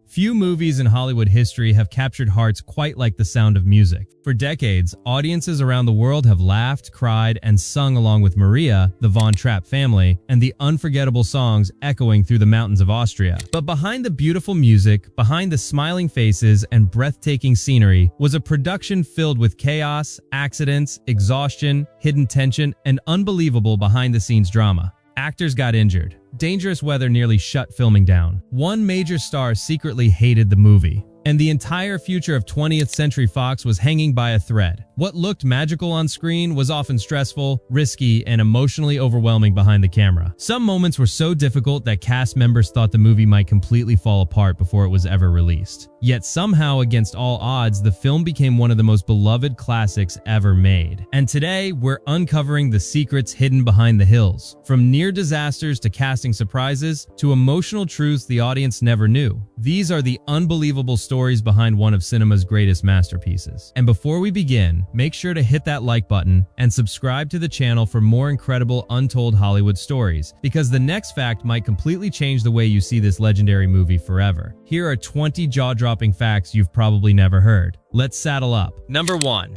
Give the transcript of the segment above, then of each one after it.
Few movies in Hollywood history have captured hearts quite like The Sound of Music. For decades, audiences around the world have laughed, cried, and sung along with Maria, the Von Trapp family, and the unforgettable songs echoing through the mountains of Austria. But behind the beautiful music, behind the smiling faces and breathtaking scenery, was a production filled with chaos, accidents, exhaustion, hidden tension, and unbelievable behind-the-scenes drama. Actors got injured. Dangerous weather nearly shut filming down. One major star secretly hated the movie. And the entire future of 20th Century Fox was hanging by a thread. What looked magical on screen was often stressful, risky, and emotionally overwhelming behind the camera. Some moments were so difficult that cast members thought the movie might completely fall apart before it was ever released. Yet somehow, against all odds, the film became one of the most beloved classics ever made. And today, we're uncovering the secrets hidden behind the hills. From near disasters to casting surprises, to emotional truths the audience never knew. These are the unbelievable stories behind one of cinema's greatest masterpieces. And before we begin, make sure to hit that like button and subscribe to the channel for more incredible untold Hollywood stories, because the next fact might completely change the way you see this legendary movie forever. Here are 20 jaw-dropping facts you've probably never heard. Let's saddle up. Number 1.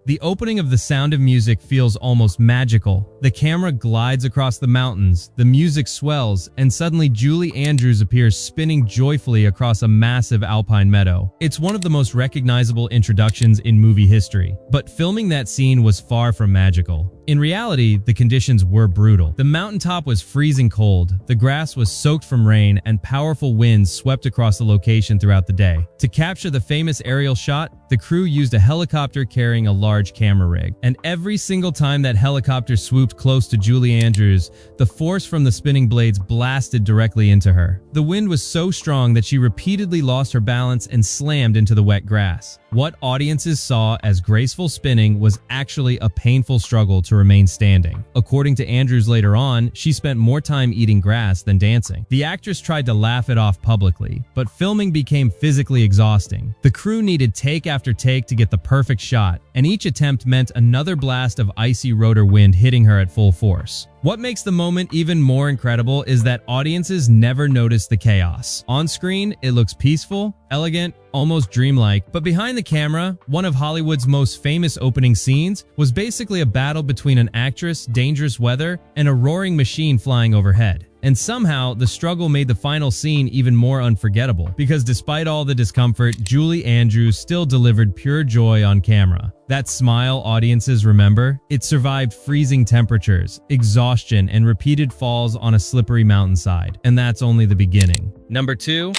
The opening of The Sound of Music feels almost magical. The camera glides across the mountains, the music swells, and suddenly Julie Andrews appears spinning joyfully across a massive alpine meadow. It's one of the most recognizable introductions in movie history, but filming that scene was far from magical. In reality, the conditions were brutal. The mountaintop was freezing cold, the grass was soaked from rain, and powerful winds swept across the location throughout the day. To capture the famous aerial shot, the crew used a helicopter carrying a large camera rig. And every single time that helicopter swooped close to Julie Andrews, the force from the spinning blades blasted directly into her. The wind was so strong that she repeatedly lost her balance and slammed into the wet grass. What audiences saw as graceful spinning was actually a painful struggle to remain standing. According to Andrews later on, she spent more time eating grass than dancing. The actress tried to laugh it off publicly, but filming became physically exhausting. The crew needed take after take to get the perfect shot, and each attempt meant another blast of icy rotor wind hitting her at full force. What makes the moment even more incredible is that audiences never notice the chaos. On screen, it looks peaceful, elegant, almost dreamlike, but behind the camera, one of Hollywood's most famous opening scenes was basically a battle between an actress, dangerous weather, and a roaring machine flying overhead. And somehow, the struggle made the final scene even more unforgettable, because despite all the discomfort, Julie Andrews still delivered pure joy on camera. That smile audiences remember? It survived freezing temperatures, exhaustion, and repeated falls on a slippery mountainside. And that's only the beginning. Number 2.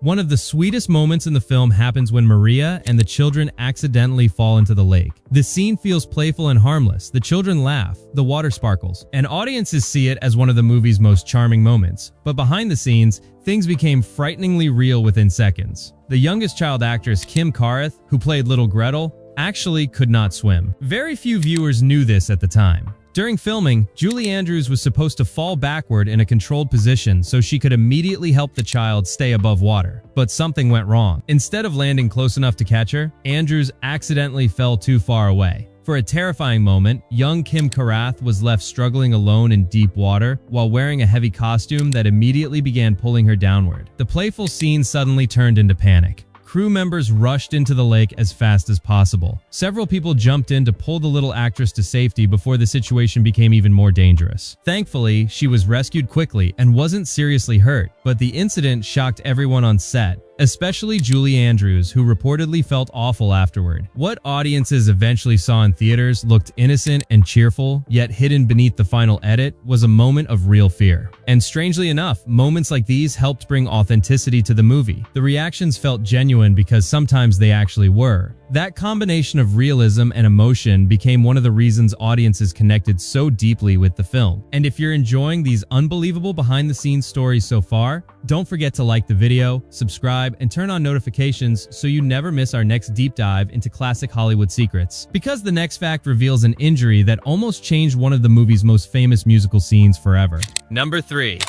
One of the sweetest moments in the film happens when Maria and the children accidentally fall into the lake. The scene feels playful and harmless. The children laugh, the water sparkles, and audiences see it as one of the movie's most charming moments. But behind the scenes, things became frighteningly real within seconds. The youngest child actress, Kim Carruth, who played Little Gretel, actually could not swim. Very few viewers knew this at the time. During filming, Julie Andrews was supposed to fall backward in a controlled position so she could immediately help the child stay above water. But something went wrong. Instead of landing close enough to catch her, Andrews accidentally fell too far away. For a terrifying moment, young Kim Carruth was left struggling alone in deep water while wearing a heavy costume that immediately began pulling her downward. The playful scene suddenly turned into panic. Crew members rushed into the lake as fast as possible. Several people jumped in to pull the little actress to safety before the situation became even more dangerous. Thankfully, she was rescued quickly and wasn't seriously hurt, but the incident shocked everyone on set, especially Julie Andrews, who reportedly felt awful afterward. What audiences eventually saw in theaters looked innocent and cheerful, yet hidden beneath the final edit was a moment of real fear. And strangely enough, moments like these helped bring authenticity to the movie. The reactions felt genuine because sometimes they actually were. That combination of realism and emotion became one of the reasons audiences connected so deeply with the film. And if you're enjoying these unbelievable behind-the-scenes stories so far, don't forget to like the video, subscribe, and turn on notifications so you never miss our next deep dive into classic Hollywood secrets. Because the next fact reveals an injury that almost changed one of the movie's most famous musical scenes forever. Number 3.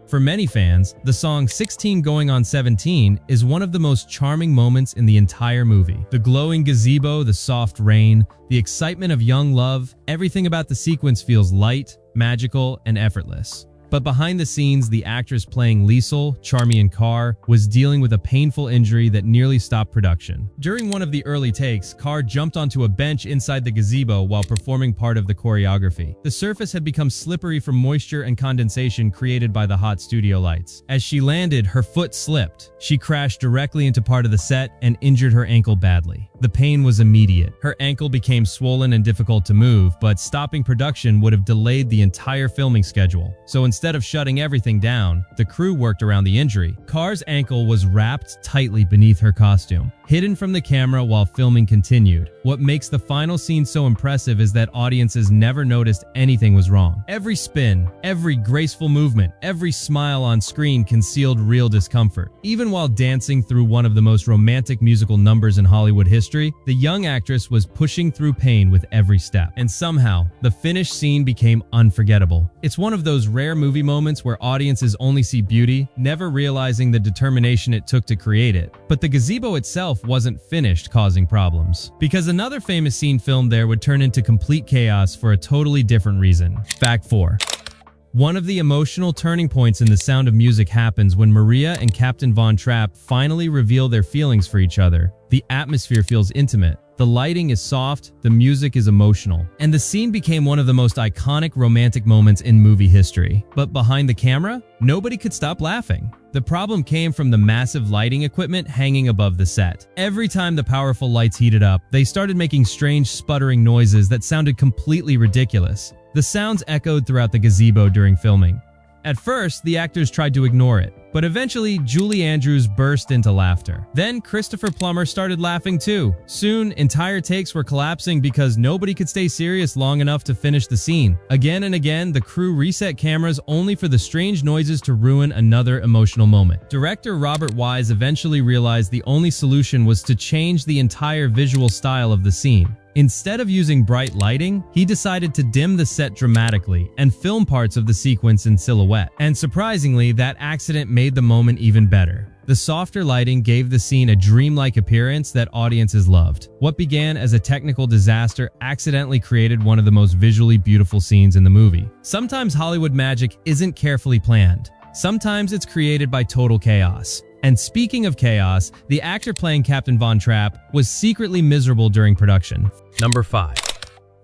For many fans, the song 16 Going on 17 is one of the most charming moments in the entire movie. The glowing gazebo, the soft rain, the excitement of young love, everything about the sequence feels light, magical, and effortless. But behind the scenes, the actress playing Liesl, Charmian Carr, was dealing with a painful injury that nearly stopped production. During one of the early takes, Carr jumped onto a bench inside the gazebo while performing part of the choreography. The surface had become slippery from moisture and condensation created by the hot studio lights. As she landed, her foot slipped. She crashed directly into part of the set and injured her ankle badly. The pain was immediate. Her ankle became swollen and difficult to move, but stopping production would have delayed the entire filming schedule. So instead of shutting everything down, the crew worked around the injury. Carr's ankle was wrapped tightly beneath her costume, hidden from the camera while filming continued. What makes the final scene so impressive is that audiences never noticed anything was wrong. Every spin, every graceful movement, every smile on screen concealed real discomfort. Even while dancing through one of the most romantic musical numbers in Hollywood history, the young actress was pushing through pain with every step. And somehow, the finished scene became unforgettable. It's one of those rare movie moments where audiences only see beauty, never realizing the determination it took to create it. But the gazebo itself wasn't finished causing problems, because another famous scene filmed there would turn into complete chaos for a totally different reason. Fact 4. One of the emotional turning points in The Sound of Music happens when Maria and Captain Von Trapp finally reveal their feelings for each other. The atmosphere feels intimate. The lighting is soft, the music is emotional, and the scene became one of the most iconic romantic moments in movie history. But behind the camera, nobody could stop laughing. The problem came from the massive lighting equipment hanging above the set. Every time the powerful lights heated up, they started making strange sputtering noises that sounded completely ridiculous. The sounds echoed throughout the gazebo during filming. At first, the actors tried to ignore it, but eventually, Julie Andrews burst into laughter. Then, Christopher Plummer started laughing too. Soon, entire takes were collapsing because nobody could stay serious long enough to finish the scene. Again and again, the crew reset cameras only for the strange noises to ruin another emotional moment. Director Robert Wise eventually realized the only solution was to change the entire visual style of the scene. Instead of using bright lighting, he decided to dim the set dramatically and film parts of the sequence in silhouette. And surprisingly, that accident made the moment even better. The softer lighting gave the scene a dreamlike appearance that audiences loved. What began as a technical disaster accidentally created one of the most visually beautiful scenes in the movie. Sometimes Hollywood magic isn't carefully planned. Sometimes it's created by total chaos. And speaking of chaos, the actor playing Captain Von Trapp was secretly miserable during production. Number 5.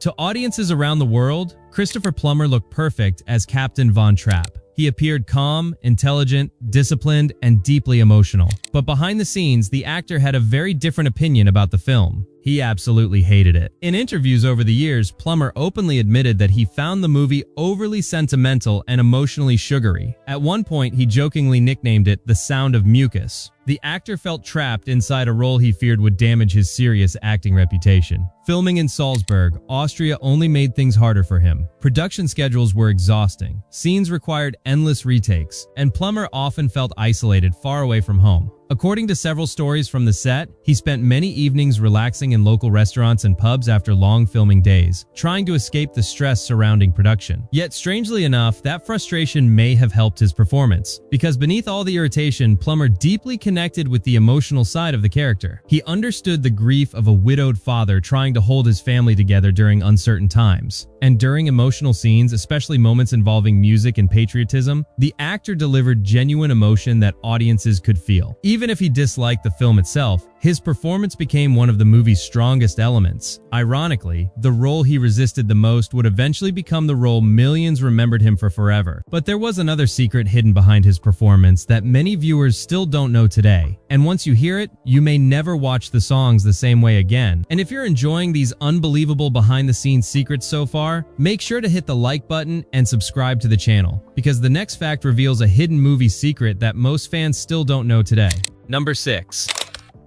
To audiences around the world, Christopher Plummer looked perfect as Captain Von Trapp. He appeared calm, intelligent, disciplined, and deeply emotional. But behind the scenes, the actor had a very different opinion about the film. He absolutely hated it. In interviews over the years, Plummer openly admitted that he found the movie overly sentimental and emotionally sugary. At one point, he jokingly nicknamed it The Sound of Mucus. The actor felt trapped inside a role he feared would damage his serious acting reputation. Filming in Salzburg, Austria only made things harder for him. Production schedules were exhausting. Scenes required endless retakes, and Plummer often felt isolated far away from home. According to several stories from the set, he spent many evenings relaxing in local restaurants and pubs after long filming days, trying to escape the stress surrounding production. Yet, strangely enough, that frustration may have helped his performance, because beneath all the irritation, Plummer deeply connected with the emotional side of the character. He understood the grief of a widowed father trying to hold his family together during uncertain times. And during emotional scenes, especially moments involving music and patriotism, the actor delivered genuine emotion that audiences could feel. Even if he disliked the film itself, his performance became one of the movie's strongest elements. Ironically, the role he resisted the most would eventually become the role millions remembered him for forever. But there was another secret hidden behind his performance that many viewers still don't know today. And once you hear it, you may never watch the songs the same way again. And if you're enjoying these unbelievable behind-the-scenes secrets so far, make sure to hit the like button and subscribe to the channel, because the next fact reveals a hidden movie secret that most fans still don't know today. Number 6.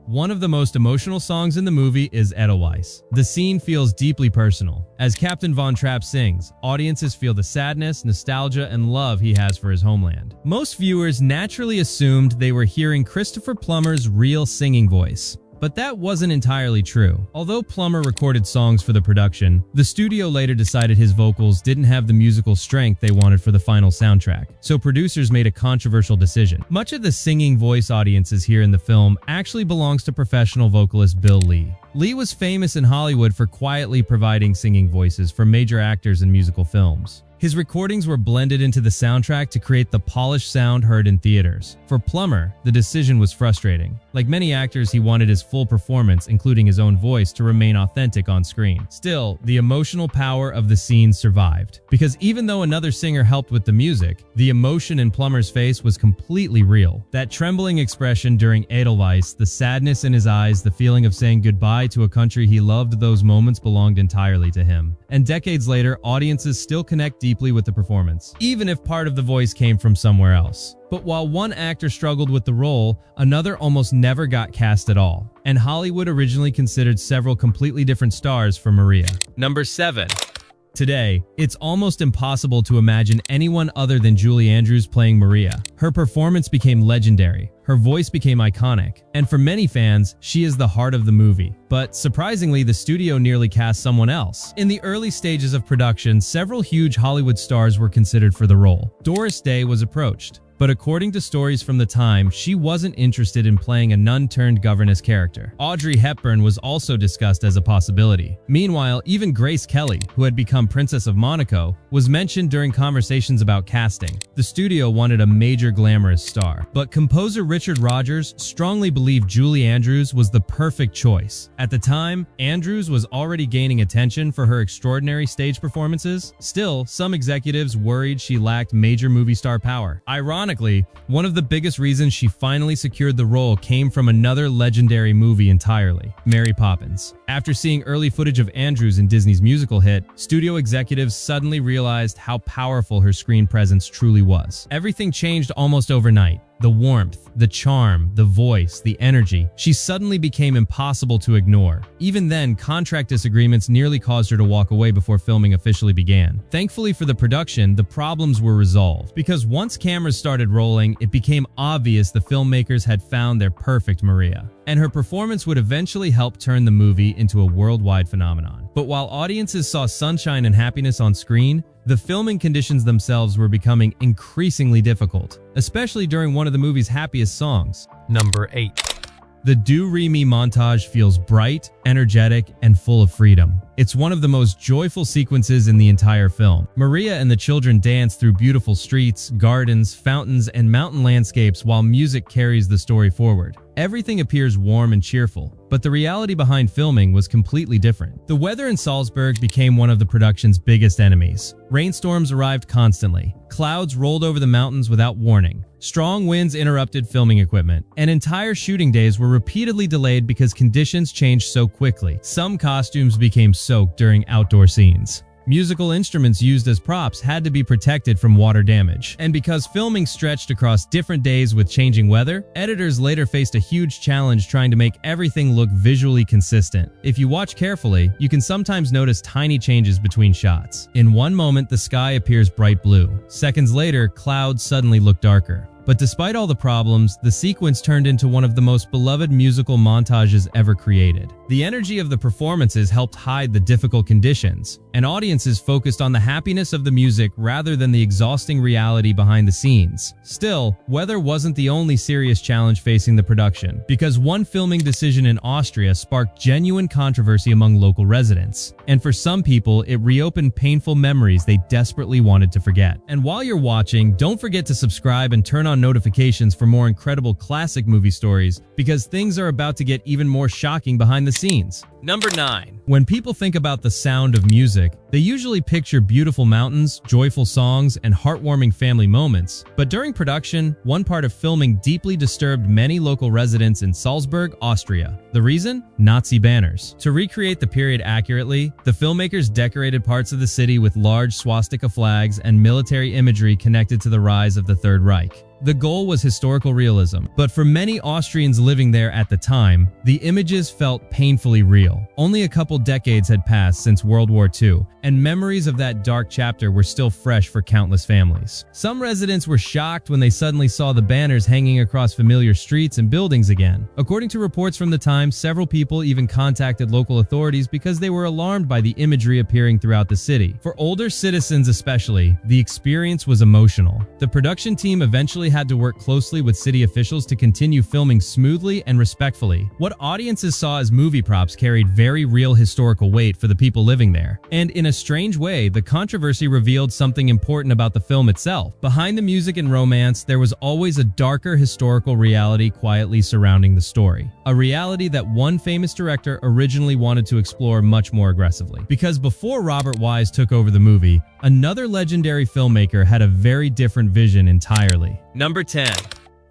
One of the most emotional songs in the movie is Edelweiss. The scene feels deeply personal. As Captain Von Trapp sings, audiences feel the sadness, nostalgia, and love he has for his homeland. Most viewers naturally assumed they were hearing Christopher Plummer's real singing voice. But that wasn't entirely true. Although Plummer recorded songs for the production, the studio later decided his vocals didn't have the musical strength they wanted for the final soundtrack, so producers made a controversial decision. Much of the singing voice audiences here in the film actually belongs to professional vocalist Bill Lee. Lee was famous in Hollywood for quietly providing singing voices for major actors in musical films. His recordings were blended into the soundtrack to create the polished sound heard in theaters. For Plummer, the decision was frustrating. Like many actors, he wanted his full performance, including his own voice, to remain authentic on screen. Still, the emotional power of the scene survived. Because even though another singer helped with the music, the emotion in Plummer's face was completely real. That trembling expression during Edelweiss, the sadness in his eyes, the feeling of saying goodbye to a country he loved, those moments belonged entirely to him. And decades later, audiences still connect deeply with the performance, even if part of the voice came from somewhere else. But while one actor struggled with the role, another almost never got cast at all. And Hollywood originally considered several completely different stars for Maria. Number 7. Today, it's almost impossible to imagine anyone other than Julie Andrews playing Maria. Her performance became legendary, her voice became iconic, and for many fans, she is the heart of the movie. But surprisingly, the studio nearly cast someone else. In the early stages of production, several huge Hollywood stars were considered for the role. Doris Day was approached, but according to stories from the time, she wasn't interested in playing a nun-turned-governess character. Audrey Hepburn was also discussed as a possibility. Meanwhile, even Grace Kelly, who had become Princess of Monaco, was mentioned during conversations about casting. The studio wanted a major glamorous star, but composer Richard Rodgers strongly believed Julie Andrews was the perfect choice. At the time, Andrews was already gaining attention for her extraordinary stage performances. Still, some executives worried she lacked major movie star power. Ironically, one of the biggest reasons she finally secured the role came from another legendary movie entirely, Mary Poppins. After seeing early footage of Andrews in Disney's musical hit, studio executives suddenly realized how powerful her screen presence truly was. Everything changed almost overnight. The warmth, the charm, the voice, the energy. She suddenly became impossible to ignore. Even then, contract disagreements nearly caused her to walk away before filming officially began. Thankfully for the production, the problems were resolved, because once cameras started rolling, it became obvious the filmmakers had found their perfect Maria. And her performance would eventually help turn the movie into a worldwide phenomenon. But while audiences saw sunshine and happiness on screen, the filming conditions themselves were becoming increasingly difficult, especially during one of the movie's happiest songs. Number 8. The Do Re Mi montage feels bright, energetic, and full of freedom. It's one of the most joyful sequences in the entire film. Maria and the children dance through beautiful streets, gardens, fountains, and mountain landscapes while music carries the story forward. Everything appears warm and cheerful, but the reality behind filming was completely different. The weather in Salzburg became one of the production's biggest enemies. Rainstorms arrived constantly. Clouds rolled over the mountains without warning. Strong winds interrupted filming equipment, and entire shooting days were repeatedly delayed because conditions changed so quickly. Some costumes became soaked during outdoor scenes. Musical instruments used as props had to be protected from water damage. And because filming stretched across different days with changing weather, editors later faced a huge challenge trying to make everything look visually consistent. If you watch carefully, you can sometimes notice tiny changes between shots. In one moment, the sky appears bright blue. Seconds later, clouds suddenly look darker. But despite all the problems, the sequence turned into one of the most beloved musical montages ever created. The energy of the performances helped hide the difficult conditions, and audiences focused on the happiness of the music rather than the exhausting reality behind the scenes. Still, weather wasn't the only serious challenge facing the production, because one filming decision in Austria sparked genuine controversy among local residents. And for some people, it reopened painful memories they desperately wanted to forget. And while you're watching, don't forget to subscribe and turn on notifications for more incredible classic movie stories, because things are about to get even more shocking behind the scenes. Number 9. When people think about the sound of music, they usually picture beautiful mountains, joyful songs, and heartwarming family moments. But during production, one part of filming deeply disturbed many local residents in Salzburg, Austria. The reason? Nazi banners. To recreate the period accurately, the filmmakers decorated parts of the city with large swastika flags and military imagery connected to the rise of the Third Reich. The goal was historical realism, but for many Austrians living there at the time, the images felt painfully real. Only a couple decades had passed since World War II, and memories of that dark chapter were still fresh for countless families. Some residents were shocked when they suddenly saw the banners hanging across familiar streets and buildings again. According to reports from the time, several people even contacted local authorities because they were alarmed by the imagery appearing throughout the city. For older citizens especially, the experience was emotional. The production team eventually had to work closely with city officials to continue filming smoothly and respectfully. What audiences saw as movie props carried very real historical weight for the people living there. And in a a strange way, the controversy revealed something important about the film itself. Behind the music and romance, there was always a darker historical reality quietly surrounding the story. A reality that one famous director originally wanted to explore much more aggressively. Because before Robert Wise took over the movie, another legendary filmmaker had a very different vision entirely. Number 10.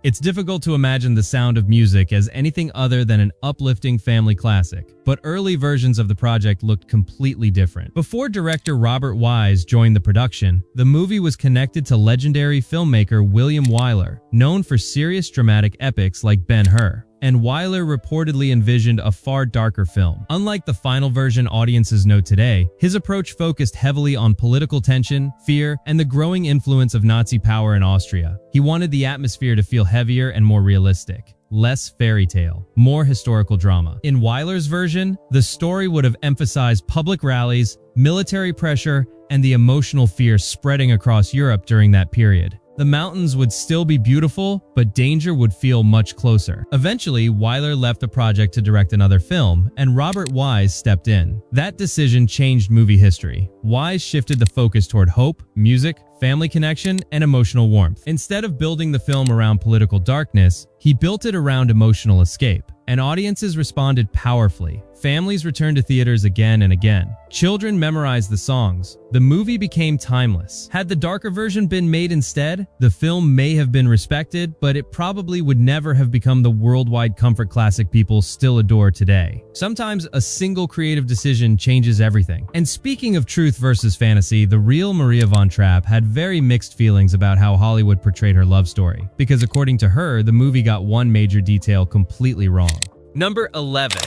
It's difficult to imagine The Sound of Music as anything other than an uplifting family classic, but early versions of the project looked completely different. Before director Robert Wise joined the production, the movie was connected to legendary filmmaker William Wyler, known for serious dramatic epics like Ben-Hur. And Wyler reportedly envisioned a far darker film. Unlike the final version audiences know today, his approach focused heavily on political tension, fear, and the growing influence of Nazi power in Austria. He wanted the atmosphere to feel heavier and more realistic. Less fairy tale, more historical drama. In Wyler's version, the story would have emphasized public rallies, military pressure, and the emotional fear spreading across Europe during that period. The mountains would still be beautiful, but danger would feel much closer. Eventually, Wyler left the project to direct another film, and Robert Wise stepped in. That decision changed movie history. Wise shifted the focus toward hope, music, family connection, and emotional warmth. Instead of building the film around political darkness, he built it around emotional escape, and audiences responded powerfully. Families returned to theaters again and again. Children memorized the songs. The movie became timeless. Had the darker version been made instead, the film may have been respected, but it probably would never have become the worldwide comfort classic people still adore today. Sometimes a single creative decision changes everything. And speaking of truth versus fantasy, the real Maria von Trapp had very mixed feelings about how Hollywood portrayed her love story, because according to her, the movie got one major detail completely wrong. Number 11.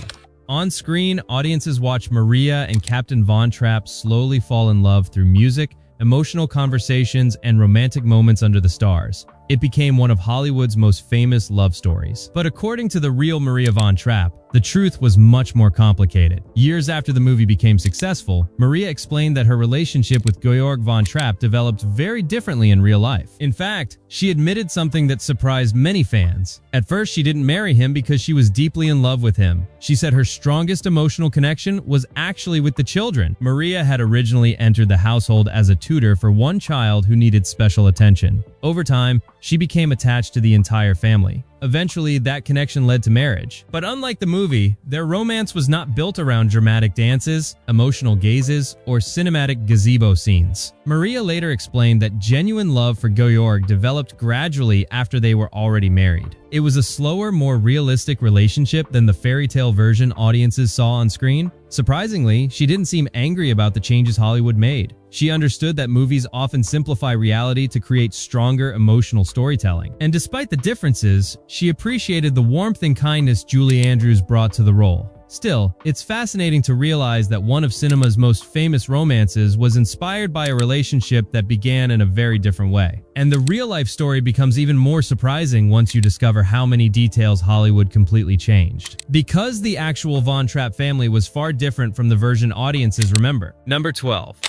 On screen, audiences watch Maria and Captain Von Trapp slowly fall in love through music, emotional conversations, and romantic moments under the stars. It became one of Hollywood's most famous love stories. But according to the real Maria von Trapp, the truth was much more complicated. Years after the movie became successful, Maria explained that her relationship with Georg von Trapp developed very differently in real life. In fact, she admitted something that surprised many fans. At first, she didn't marry him because she was deeply in love with him. She said her strongest emotional connection was actually with the children. Maria had originally entered the household as a tutor for one child who needed special attention. Over time, she became attached to the entire family. Eventually, that connection led to marriage. But unlike the movie, their romance was not built around dramatic dances, emotional gazes, or cinematic gazebo scenes. Maria later explained that genuine love for Georg developed gradually after they were already married. It was a slower, more realistic relationship than the fairy tale version audiences saw on screen. Surprisingly, she didn't seem angry about the changes Hollywood made. She understood that movies often simplify reality to create stronger emotional storytelling. And despite the differences, she appreciated the warmth and kindness Julie Andrews brought to the role. Still, it's fascinating to realize that one of cinema's most famous romances was inspired by a relationship that began in a very different way. And the real-life story becomes even more surprising once you discover how many details Hollywood completely changed. Because the actual Von Trapp family was far different from the version audiences remember. Number 12.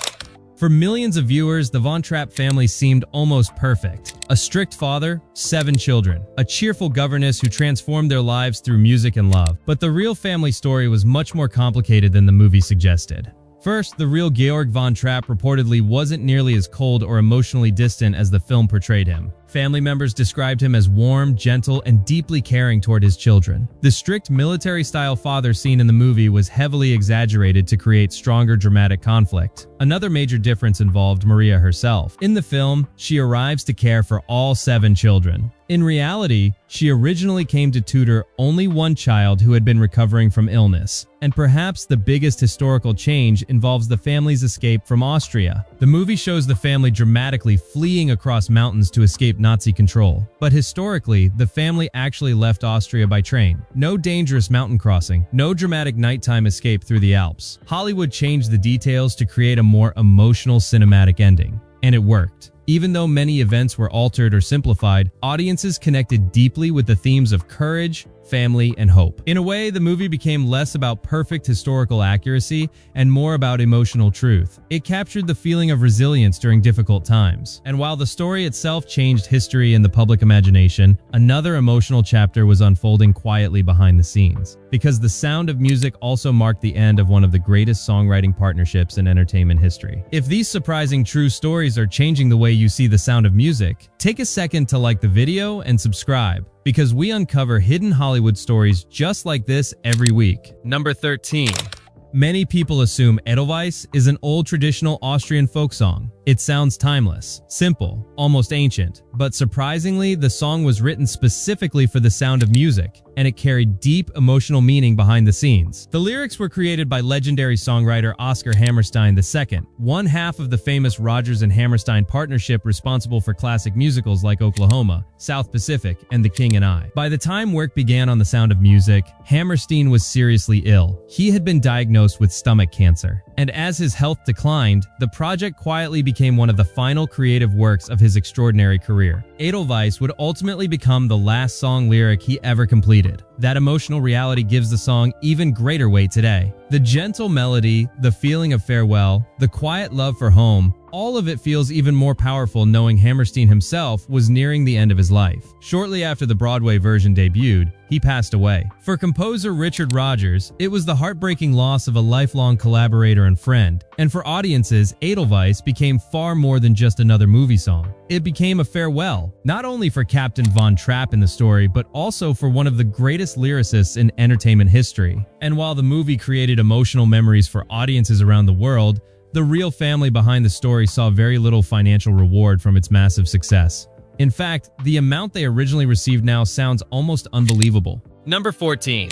For millions of viewers, the Von Trapp family seemed almost perfect. A strict father, 7 children, a cheerful governess who transformed their lives through music and love. But the real family story was much more complicated than the movie suggested. First, the real Georg von Trapp reportedly wasn't nearly as cold or emotionally distant as the film portrayed him. Family members described him as warm, gentle, and deeply caring toward his children. The strict military-style father seen in the movie was heavily exaggerated to create stronger dramatic conflict. Another major difference involved Maria herself. In the film, she arrives to care for all 7 children. In reality, she originally came to tutor only one child who had been recovering from illness. And perhaps the biggest historical change involves the family's escape from Austria. The movie shows the family dramatically fleeing across mountains to escape Nazi control. But historically, the family actually left Austria by train. No dangerous mountain crossing, no dramatic nighttime escape through the Alps. Hollywood changed the details to create a more emotional cinematic ending. And it worked. Even though many events were altered or simplified, audiences connected deeply with the themes of courage, family, and hope. In a way, the movie became less about perfect historical accuracy and more about emotional truth. It captured the feeling of resilience during difficult times. And while the story itself changed history in the public imagination, another emotional chapter was unfolding quietly behind the scenes. Because The Sound of Music also marked the end of one of the greatest songwriting partnerships in entertainment history. If these surprising true stories are changing the way you see The Sound of Music, take a second to like the video and subscribe, because we uncover hidden Hollywood stories just like this every week. Number 13. Many people assume Edelweiss is an old traditional Austrian folk song. It sounds timeless, simple, almost ancient, but surprisingly, the song was written specifically for The Sound of Music, and it carried deep emotional meaning behind the scenes. The lyrics were created by legendary songwriter Oscar Hammerstein II, one half of the famous Rodgers and Hammerstein partnership responsible for classic musicals like Oklahoma, South Pacific, and The King and I. By the time work began on The Sound of Music, Hammerstein was seriously ill. He had been diagnosed with stomach cancer, and as his health declined, the project quietly became one of the final creative works of his extraordinary career. Edelweiss would ultimately become the last song lyric he ever completed. That emotional reality gives the song even greater weight today. The gentle melody, the feeling of farewell, the quiet love for home, all of it feels even more powerful knowing Hammerstein himself was nearing the end of his life. Shortly after the Broadway version debuted, he passed away. For composer Richard Rodgers, it was the heartbreaking loss of a lifelong collaborator and friend. And for audiences, Edelweiss became far more than just another movie song. It became a farewell, not only for Captain Von Trapp in the story, but also for one of the greatest lyricists in entertainment history. And while the movie created emotional memories for audiences around the world, the real family behind the story saw very little financial reward from its massive success. In fact, the amount they originally received now sounds almost unbelievable. Number 14.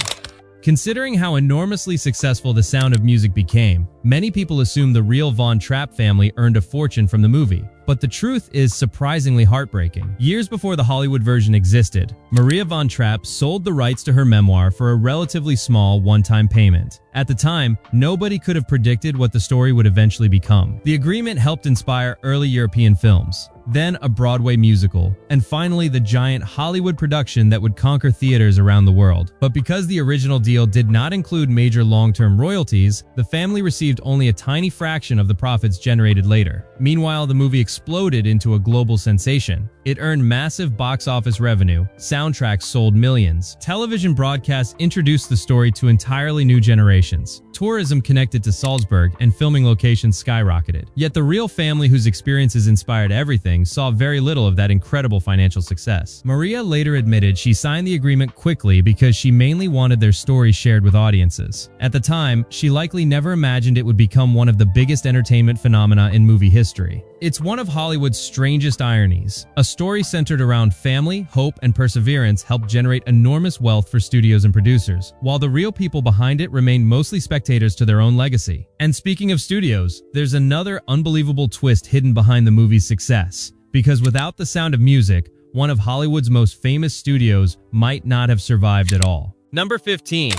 Considering how enormously successful The Sound of Music became, many people assume the real Von Trapp family earned a fortune from the movie. But the truth is surprisingly heartbreaking. Years before the Hollywood version existed, Maria Von Trapp sold the rights to her memoir for a relatively small one-time payment. At the time, nobody could have predicted what the story would eventually become. The agreement helped inspire early European films, then a Broadway musical, and finally the giant Hollywood production that would conquer theaters around the world. But because the original deal did not include major long-term royalties, the family received only a tiny fraction of the profits generated later. Meanwhile, the movie exploded into a global sensation. It earned massive box office revenue, soundtracks sold millions, television broadcasts introduced the story to entirely new generations, tourism connected to SALZBURG, and filming locations skyrocketed. Yet the real family whose experiences inspired everything saw very little of that incredible financial success. Maria later admitted she signed the agreement quickly because she mainly wanted their story shared with audiences. At the time, she likely never imagined it would become one of the biggest entertainment phenomena in movie history. It's one of Hollywood's strangest ironies. A story centered around family, hope, and perseverance helped generate enormous wealth for studios and producers, while the real people behind it remained mostly spectators to their own legacy. And speaking of studios, there's another unbelievable twist hidden behind the movie's success. Because without The Sound of Music, one of Hollywood's most famous studios might not have survived at all. Number 15.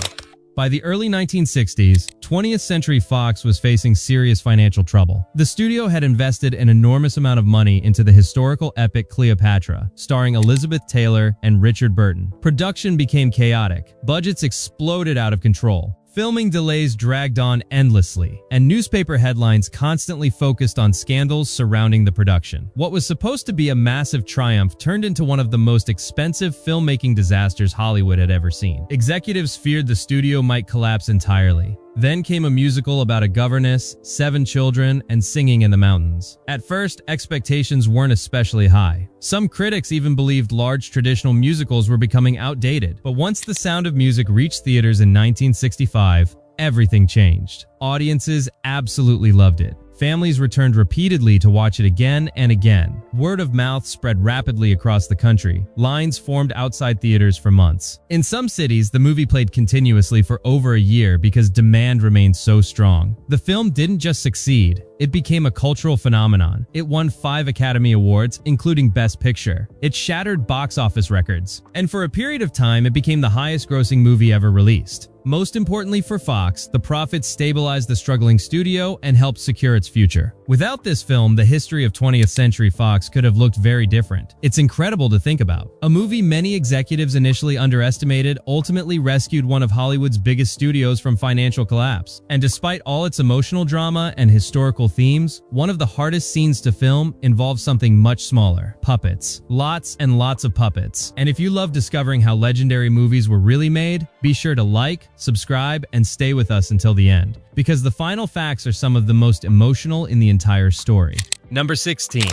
By the early 1960s, 20th Century Fox was facing serious financial trouble. The studio had invested an enormous amount of money into the historical epic Cleopatra, starring Elizabeth Taylor and Richard Burton. Production became chaotic, budgets exploded out of control, filming delays dragged on endlessly, and newspaper headlines constantly focused on scandals surrounding the production. What was supposed to be a massive triumph turned into one of the most expensive filmmaking disasters Hollywood had ever seen. Executives feared the studio might collapse entirely. Then came a musical about a governess, 7 children, and singing in the mountains. At first, expectations weren't especially high. Some critics even believed large traditional musicals were becoming outdated. But once The Sound of Music reached theaters in 1965, everything changed. Audiences absolutely loved it. Families returned repeatedly to watch it again and again. Word of mouth spread rapidly across the country. Lines formed outside theaters for months. In some cities, the movie played continuously for over a year because demand remained so strong. The film didn't just succeed, it became a cultural phenomenon. It won 5 Academy Awards, including Best Picture. It shattered box office records. And for a period of time, it became the highest-grossing movie ever released. Most importantly for Fox, the profits stabilized the struggling studio and helped secure its future. Without this film, the history of 20th Century Fox could have looked very different. It's incredible to think about. A movie many executives initially underestimated ultimately rescued one of Hollywood's biggest studios from financial collapse. And despite all its emotional drama and historical themes, one of the hardest scenes to film involves something much smaller: puppets. Lots and lots of puppets. And if you love discovering how legendary movies were really made, be sure to like, subscribe, and stay with us until the end, because the final facts are some of the most emotional in the entire story. Number 16.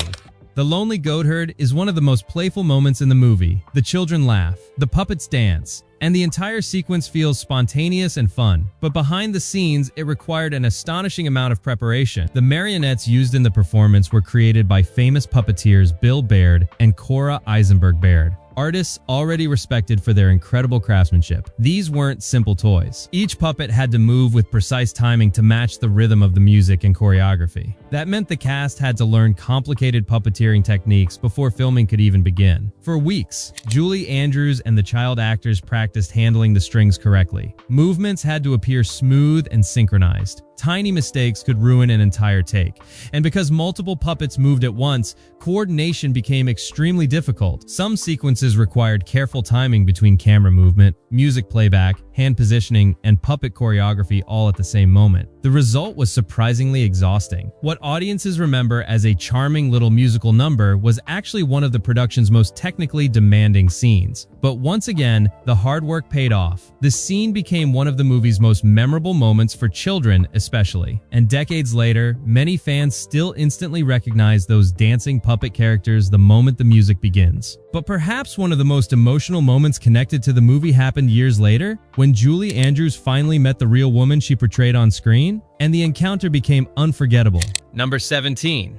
The lonely goat herd is one of the most playful moments in the movie. The children laugh, the puppets dance, and the entire sequence feels spontaneous and fun. But behind the scenes, it required an astonishing amount of preparation. The marionettes used in the performance were created by famous puppeteers Bill Baird and Cora Eisenberg-Baird, artists already respected for their incredible craftsmanship. These weren't simple toys. Each puppet had to move with precise timing to match the rhythm of the music and choreography. That meant the cast had to learn complicated puppeteering techniques before filming could even begin. For weeks, Julie Andrews and the child actors practiced handling the strings correctly. Movements had to appear smooth and synchronized. Tiny mistakes could ruin an entire take. And because multiple puppets moved at once, coordination became extremely difficult. Some sequences required careful timing between camera movement, music playback, hand positioning, and puppet choreography all at the same moment. The result was surprisingly exhausting. What audiences remember as a charming little musical number was actually one of the production's most technically demanding scenes. But once again, the hard work paid off. The scene became one of the movie's most memorable moments for children especially. And decades later, many fans still instantly recognize those dancing puppet characters the moment the music begins. But perhaps one of the most emotional moments connected to the movie happened years later, when Julie Andrews finally met the real woman she portrayed on screen, and the encounter became unforgettable. Number 17.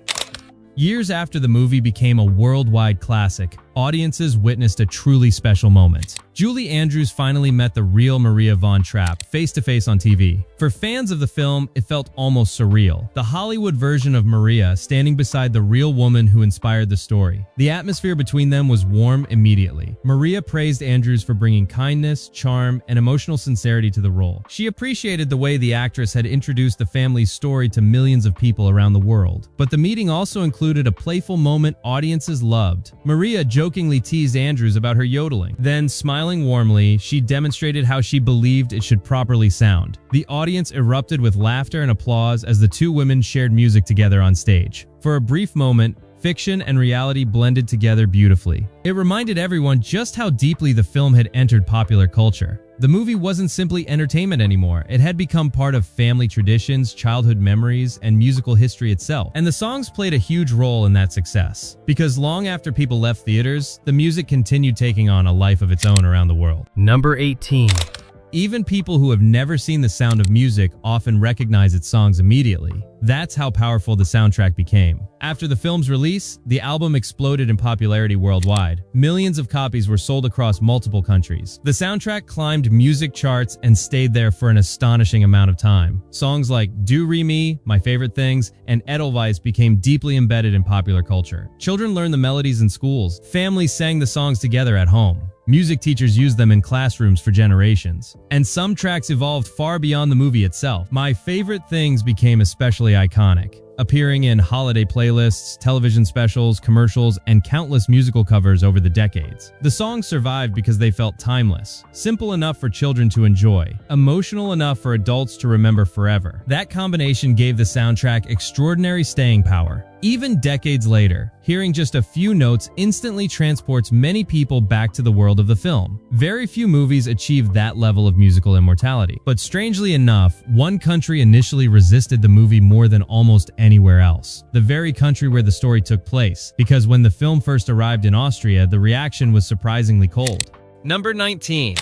Years after the movie became a worldwide classic, audiences witnessed a truly special moment. Julie Andrews finally met the real Maria von Trapp face-to-face on TV. For fans of the film, it felt almost surreal. The Hollywood version of Maria standing beside the real woman who inspired the story. The atmosphere between them was warm immediately. Maria praised Andrews for bringing kindness, charm, and emotional sincerity to the role. She appreciated the way the actress had introduced the family's story to millions of people around the world. But the meeting also included a playful moment audiences loved. Maria jokingly teased Andrews about her yodeling. Then, smiling warmly, she demonstrated how she believed it should properly sound. The audience erupted with laughter and applause as the two women shared music together on stage. For a brief moment, fiction and reality blended together beautifully. It reminded everyone just how deeply the film had entered popular culture. The movie wasn't simply entertainment anymore. It had become part of family traditions, childhood memories, and musical history itself. And the songs played a huge role in that success. Because long after people left theaters, the music continued taking on a life of its own around the world. Number 18. Even people who have never seen The Sound of Music often recognize its songs immediately. That's how powerful the soundtrack became. After the film's release, the album exploded in popularity worldwide. Millions of copies were sold across multiple countries. The soundtrack climbed music charts and stayed there for an astonishing amount of time. Songs like Do Re Mi, My Favorite Things, and Edelweiss became deeply embedded in popular culture. Children learned the melodies in schools. Families sang the songs together at home. Music teachers used them in classrooms for generations. And some tracks evolved far beyond the movie itself. My Favorite Things became especially iconic, appearing in holiday playlists, television specials, commercials, and countless musical covers over the decades. The songs survived because they felt timeless, simple enough for children to enjoy, emotional enough for adults to remember forever. That combination gave the soundtrack extraordinary staying power. Even decades later, hearing just a few notes instantly transports many people back to the world of the film. Very few movies achieve that level of musical immortality. But strangely enough, one country initially resisted the movie more than almost anywhere else. The very country where the story took place. Because when the film first arrived in Austria, the reaction was surprisingly cold. Number 19.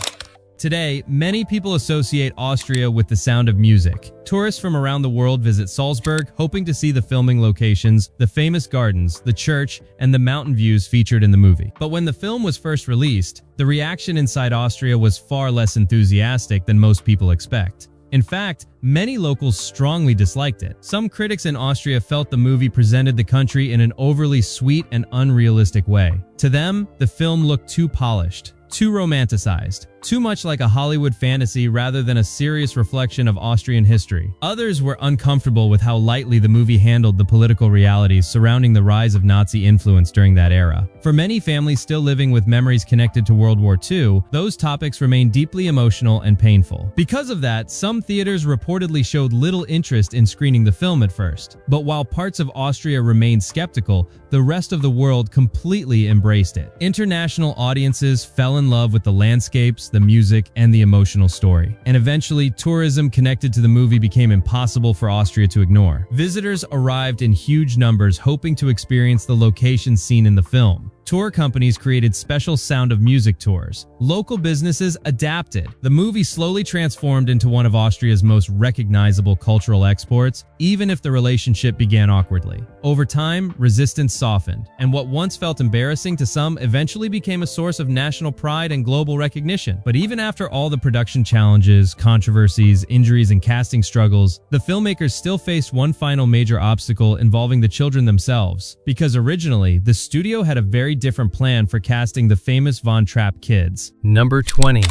Today, many people associate Austria with The Sound of Music. Tourists from around the world visit Salzburg, hoping to see the filming locations, the famous gardens, the church, and the mountain views featured in the movie. But when the film was first released, the reaction inside Austria was far less enthusiastic than most people expect. In fact, many locals strongly disliked it. Some critics in Austria felt the movie presented the country in an overly sweet and unrealistic way. To them, the film looked too polished, too romanticized, too much like a Hollywood fantasy rather than a serious reflection of Austrian history. Others were uncomfortable with how lightly the movie handled the political realities surrounding the rise of Nazi influence during that era. For many families still living with memories connected to World War II, those topics remain deeply emotional and painful. Because of that, some theaters reportedly showed little interest in screening the film at first. But while parts of Austria remained skeptical, the rest of the world completely embraced it. International audiences fell in love with the landscapes, the music, and the emotional story. And eventually, tourism connected to the movie became impossible for Austria to ignore. Visitors arrived in huge numbers hoping to experience the locations seen in the film. Tour companies created special Sound of Music tours. Local businesses adapted. The movie slowly transformed into one of Austria's most recognizable cultural exports, even if the relationship began awkwardly. Over time, resistance softened, and what once felt embarrassing to some eventually became a source of national pride and global recognition. But even after all the production challenges, controversies, injuries, and casting struggles, the filmmakers still faced one final major obstacle involving the children themselves. Because originally, the studio had a very different plan for casting the famous Von Trapp kids. Number 20.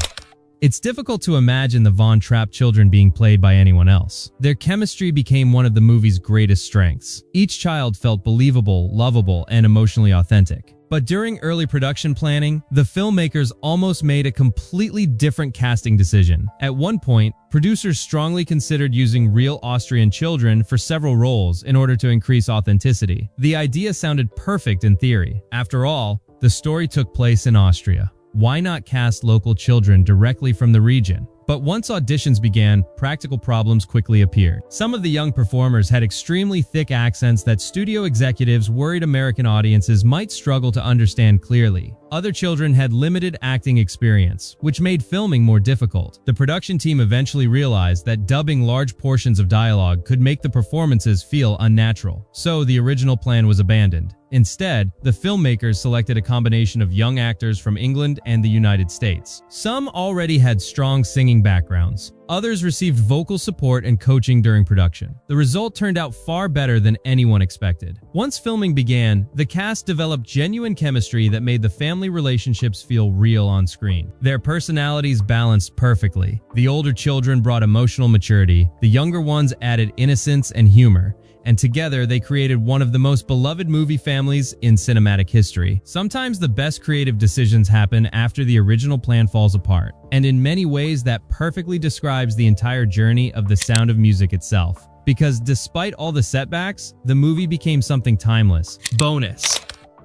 It's difficult to imagine the Von Trapp children being played by anyone else. Their chemistry became one of the movie's greatest strengths. Each child felt believable, lovable, and emotionally authentic. But during early production planning, the filmmakers almost made a completely different casting decision. At one point, producers strongly considered using real Austrian children for several roles in order to increase authenticity. The idea sounded perfect in theory. After all, the story took place in Austria. Why not cast local children directly from the region? But once auditions began, practical problems quickly appeared. Some of the young performers had extremely thick accents that studio executives worried American audiences might struggle to understand clearly. Other children had limited acting experience, which made filming more difficult. The production team eventually realized that dubbing large portions of dialogue could make the performances feel unnatural. So the original plan was abandoned. Instead, the filmmakers selected a combination of young actors from England and the United States. Some already had strong singing backgrounds. Others received vocal support and coaching during production. The result turned out far better than anyone expected. Once filming began, the cast developed genuine chemistry that made the family relationships feel real on screen. Their personalities balanced perfectly. The older children brought emotional maturity, the younger ones added innocence and humor, and together they created one of the most beloved movie families in cinematic history. Sometimes the best creative decisions happen after the original plan falls apart, and in many ways that perfectly describes the entire journey of The Sound of Music itself. Because despite all the setbacks, the movie became something timeless. Bonus.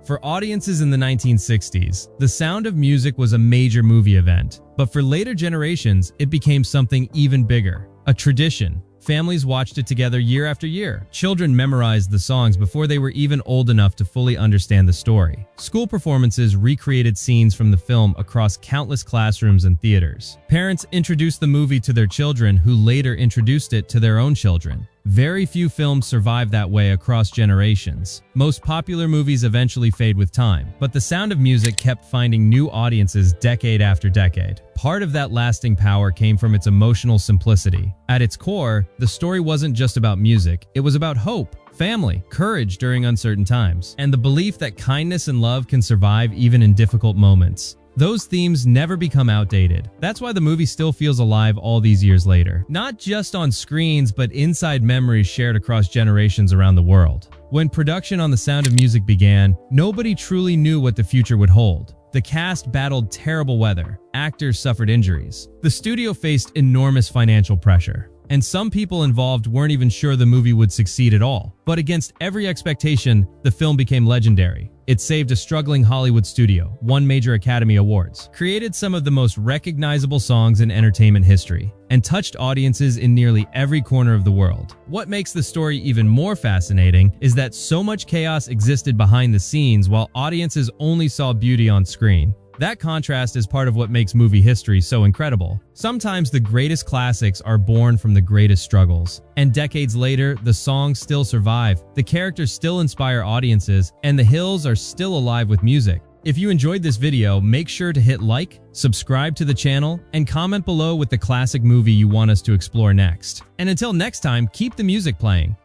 For audiences in the 1960s, The Sound of Music was a major movie event, but for later generations, it became something even bigger, a tradition. Families watched it together year after year. Children memorized the songs before they were even old enough to fully understand the story. School performances recreated scenes from the film across countless classrooms and theaters. Parents introduced the movie to their children, who later introduced it to their own children. Very few films survive that way across generations. Most popular movies eventually fade with time, but The Sound of Music kept finding new audiences decade after decade. Part of that lasting power came from its emotional simplicity. At its core, the story wasn't just about music, it was about hope, family, courage during uncertain times, and the belief that kindness and love can survive even in difficult moments. Those themes never become outdated. That's why the movie still feels alive all these years later. Not just on screens, but inside memories shared across generations around the world. When production on The Sound of Music began, nobody truly knew what the future would hold. The cast battled terrible weather. Actors suffered injuries. The studio faced enormous financial pressure. And some people involved weren't even sure the movie would succeed at all. But against every expectation, the film became legendary. It saved a struggling Hollywood studio, won major Academy Awards, created some of the most recognizable songs in entertainment history, and touched audiences in nearly every corner of the world. What makes the story even more fascinating is that so much chaos existed behind the scenes while audiences only saw beauty on screen. That contrast is part of what makes movie history so incredible. Sometimes the greatest classics are born from the greatest struggles. And decades later, the songs still survive, the characters still inspire audiences, and the hills are still alive with music. If you enjoyed this video, make sure to hit like, subscribe to the channel, and comment below with the classic movie you want us to explore next. And until next time, keep the music playing.